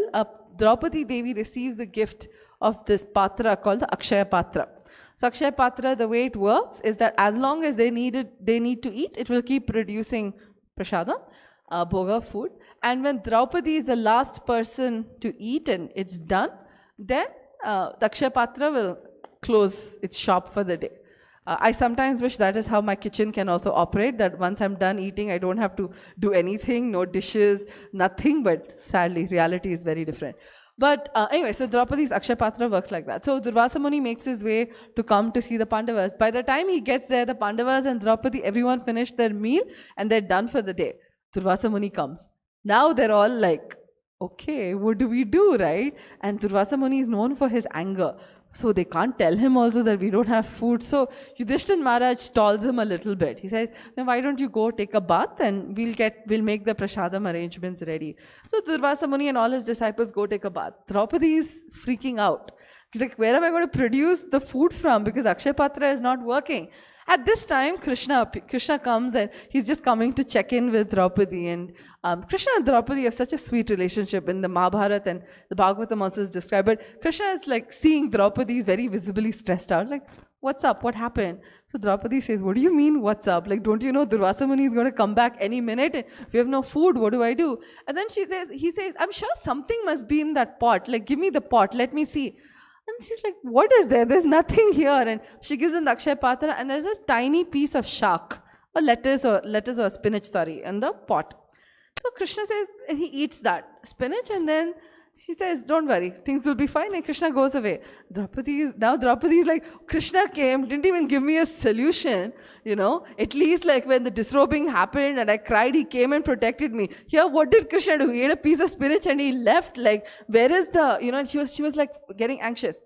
Draupadi Devi receives a gift of this patra called the Akshaya Patra. So Akshaya Patra, the way it works is that as long as they need to eat, it will keep producing prasada, bhoga, food. And when Draupadi is the last person to eat and it's done, then the Akshaya Patra will close its shop for the day. I sometimes wish that is how my kitchen can also operate, that once I'm done eating, I don't have to do anything, no dishes, nothing, but sadly, reality is very different. But anyway, so Draupadi's Akshaya Patra works like that. So Durvasa Muni makes his way to come to see the Pandavas. By the time he gets there, the Pandavas and Draupadi, everyone finished their meal and they're done for the day. Durvasa Muni comes. Now they're all like, okay, what do we do, right? And Durvasa Muni is known for his anger. So they can't tell him also that we don't have food. So Yudhishthir Maharaj stalls him a little bit. He says, now why don't you go take a bath and we'll make the prasadam arrangements ready. So Durvasa Muni and all his disciples go take a bath. Draupadi is freaking out. He's like, where am I going to produce the food from? Because Akshaya Patra is not working. At this time, Krishna comes and he's just coming to check in with Draupadi. And Krishna and Draupadi have such a sweet relationship. In the Mahabharata and the Bhagavatam also is described. But Krishna is like seeing Draupadi is very visibly stressed out. Like, what's up? What happened? So Draupadi says, what do you mean, what's up? Like, don't you know Durvasa Muni is going to come back any minute? And we have no food. What do I do? And then he says, I'm sure something must be in that pot. Like, give me the pot. Let me see. And she's like, what is there? There's nothing here. And she gives him the Akshaya Patra and there's this tiny piece of shark or lettuce or spinach, in the pot. So Krishna says, and he eats that spinach and then She says, don't worry, things will be fine, and Krishna goes away. Draupadi is like, Krishna came, didn't even give me a solution, at least like when the disrobing happened and I cried, he came and protected me. Here, what did Krishna do? He ate a piece of spinach and he left, like, where is the, and she was like getting anxious.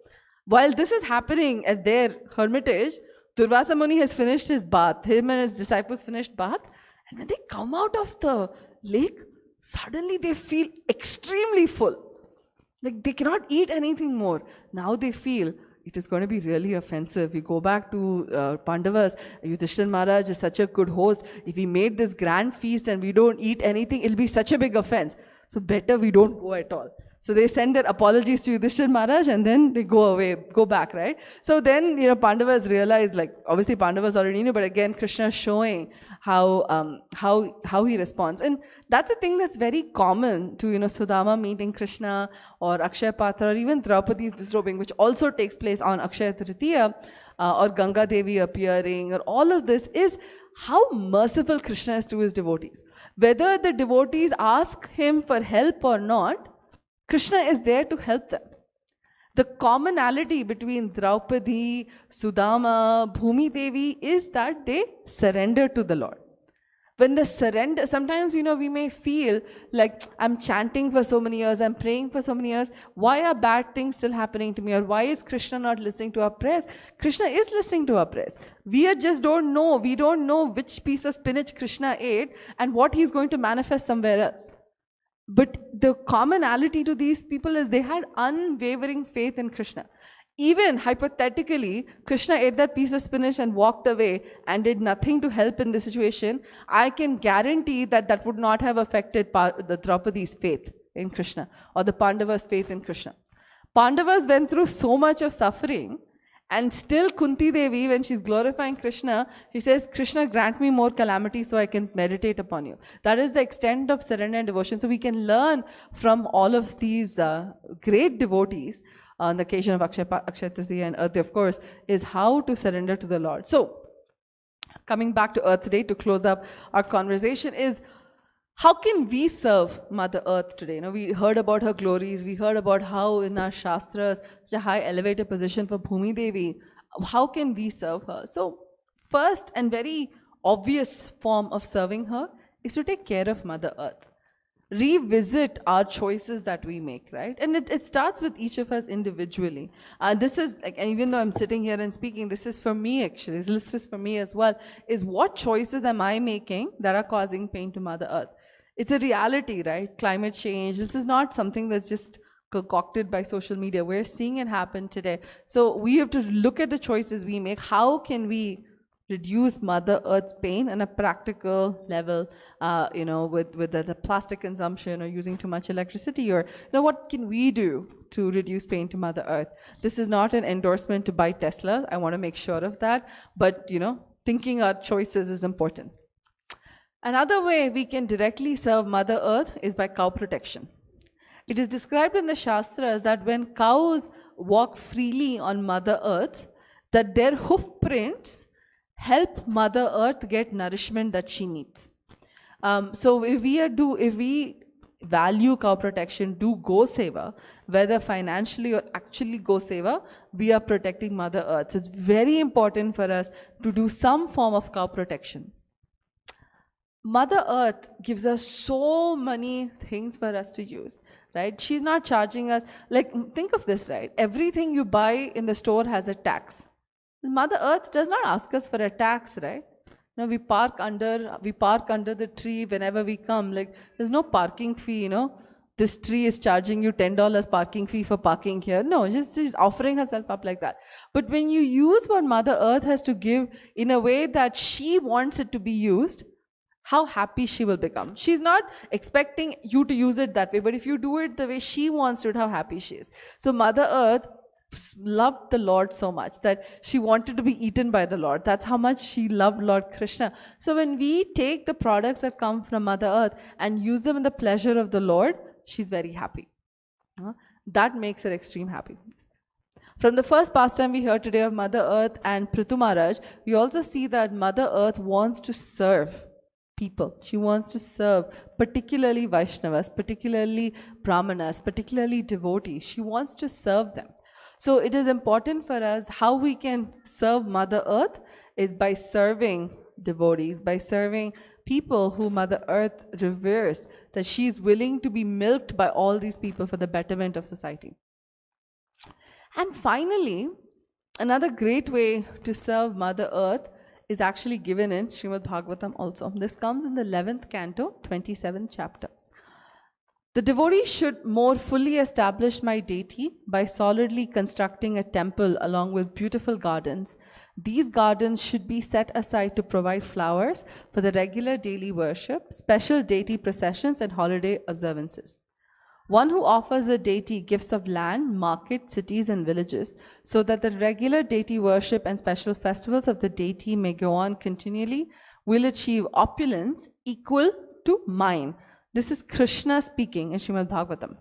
While this is happening at their hermitage, Durvasa Muni has finished his bath. Him and his disciples finished bath. And when they come out of the lake, suddenly they feel extremely full. Like they cannot eat anything more. Now they feel it is going to be really offensive. We go back to Pandavas. Yudhishthira Maharaj is such a good host. If we made this grand feast and we don't eat anything, it'll be such a big offense. So better we don't go at all. So they send their apologies to Yudhishthira Maharaj and then they go away, go back, right? So then, Pandavas realize, like, obviously Pandavas already knew, but again, Krishna is showing how he responds. And that's a thing that's very common to, Sudama meeting Krishna or Akshaya Patra or even Draupadi's disrobing, which also takes place on Akshaya Tritiya or Ganga Devi appearing, or all of this is how merciful Krishna is to his devotees. Whether the devotees ask him for help or not, Krishna is there to help them. The commonality between Draupadi, Sudama, Bhumi Devi is that they surrender to the Lord. When they surrender, sometimes, we may feel like I'm chanting for so many years, I'm praying for so many years. Why are bad things still happening to me? Or why is Krishna not listening to our prayers? Krishna is listening to our prayers. We just don't know. We don't know which piece of spinach Krishna ate and what he's going to manifest somewhere else. But the commonality to these people is they had unwavering faith in Krishna. Even hypothetically, Krishna ate that piece of spinach and walked away and did nothing to help in the situation, I can guarantee that would not have affected the Draupadi's faith in Krishna or the Pandavas' faith in Krishna. Pandavas went through so much of suffering, and still Kunti Devi, when she's glorifying Krishna, she says, Krishna, grant me more calamity so I can meditate upon you. That is the extent of surrender and devotion. So we can learn from all of these great devotees on the occasion of Akshaya Tritiya and Earth, of course, is how to surrender to the Lord. So, coming back to Earth today to close up our conversation is, how can we serve Mother Earth today? We heard about her glories. We heard about how in our Shastras, such a high elevated position for Bhumi Devi. How can we serve her? So, first and very obvious form of serving her is to take care of Mother Earth. Revisit our choices that we make, right? And it starts with each of us individually. This is, like, even though I'm sitting here and speaking, this is for me actually, this is for me as well, is what choices am I making that are causing pain to Mother Earth? It's a reality, right? Climate change, this is not something that's just concocted by social media. We're seeing it happen today. So we have to look at the choices we make. How can we reduce Mother Earth's pain on a practical level, with the plastic consumption or using too much electricity, or what can we do to reduce pain to Mother Earth? This is not an endorsement to buy Tesla. I want to make sure of that. But, thinking our choices is important. Another way we can directly serve Mother Earth is by cow protection. It is described in the Shastras that when cows walk freely on Mother Earth, that their hoof prints help Mother Earth get nourishment that she needs. So if we value cow protection, do Go Seva, whether financially or actually Go Seva, we are protecting Mother Earth. So it's very important for us to do some form of cow protection. Mother Earth gives us so many things for us to use, right? She's not charging us, like, think of this, right? Everything you buy in the store has a tax. Mother Earth does not ask us for a tax, right? We park under the tree whenever we come. Like, there's no parking fee, this tree is charging you $10 parking fee for parking here. No, she's offering herself up like that. But when you use what Mother Earth has to give in a way that she wants it to be used, how happy she will become. She's not expecting you to use it that way, but if you do it the way she wants to, how happy she is. So Mother Earth loved the Lord so much that she wanted to be eaten by the Lord. That's how much she loved Lord Krishna. So when we take the products that come from Mother Earth and use them in the pleasure of the Lord, she's very happy. That makes her extreme happy. From the first pastime we heard today of Mother Earth and Prithu Maharaj, we also see that Mother Earth wants to serve people. She wants to serve particularly Vaishnavas, particularly Brahmanas, particularly devotees. She wants to serve them. So it is important for us how we can serve Mother Earth is by serving devotees, by serving people who Mother Earth reveres, that she is willing to be milked by all these people for the betterment of society. And finally, another great way to serve Mother Earth is actually given in Srimad Bhagavatam also. This comes in the 11th canto, 27th chapter. The devotee should more fully establish my deity by solidly constructing a temple along with beautiful gardens. These gardens should be set aside to provide flowers for the regular daily worship, special deity processions, and holiday observances. One who offers the deity gifts of land, markets, cities, and villages, so that the regular deity worship and special festivals of the deity may go on continually, will achieve opulence equal to mine. This is Krishna speaking in Srimad Bhagavatam.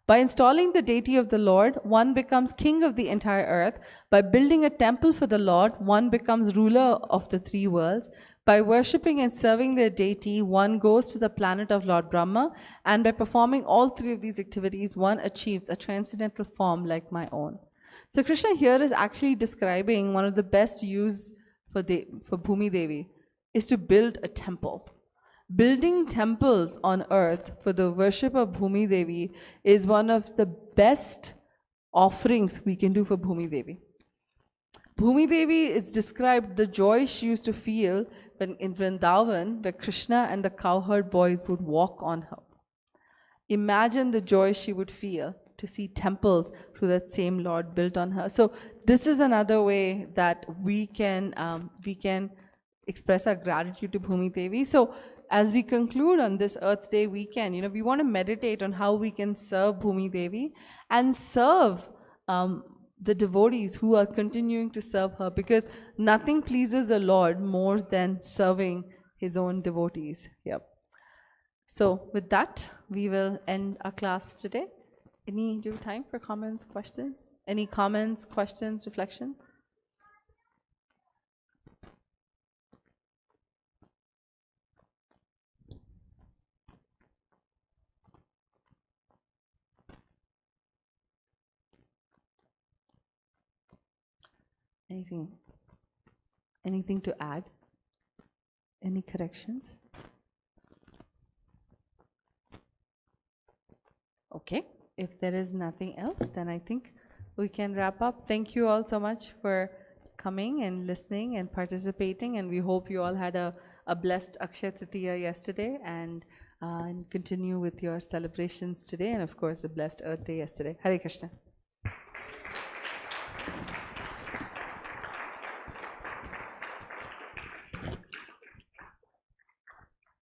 By installing the deity of the Lord, one becomes king of the entire earth. By building a temple for the Lord, one becomes ruler of the three worlds. By worshipping and serving their deity, one goes to the planet of Lord Brahma. And by performing all three of these activities, one achieves a transcendental form like my own. So Krishna here is actually describing one of the best use for Bhumi Devi is to build a temple. Building temples on earth for the worship of Bhumi Devi is one of the best offerings we can do for Bhumi Devi. Bhumi Devi is described the joy she used to feel when in Vrindavan, where Krishna and the cowherd boys would walk on her. Imagine the joy she would feel to see temples to that same Lord built on her. So this is another way that we can express our gratitude to Bhumi Devi. So as we conclude on this Earth Day weekend, we want to meditate on how we can serve Bhumi Devi and serve the devotees who are continuing to serve her, because nothing pleases the Lord more than serving his own devotees. Yep. So with that, we will end our class today. Do you have time for comments, questions? Any comments, questions, reflections? Anything to add? Any corrections? Okay, if there is nothing else, then I think we can wrap up. Thank you all so much for coming and listening and participating, and we hope you all had a blessed Akshaya Tritiya yesterday and continue with your celebrations today, and of course a blessed Earth Day yesterday. Hare Krishna.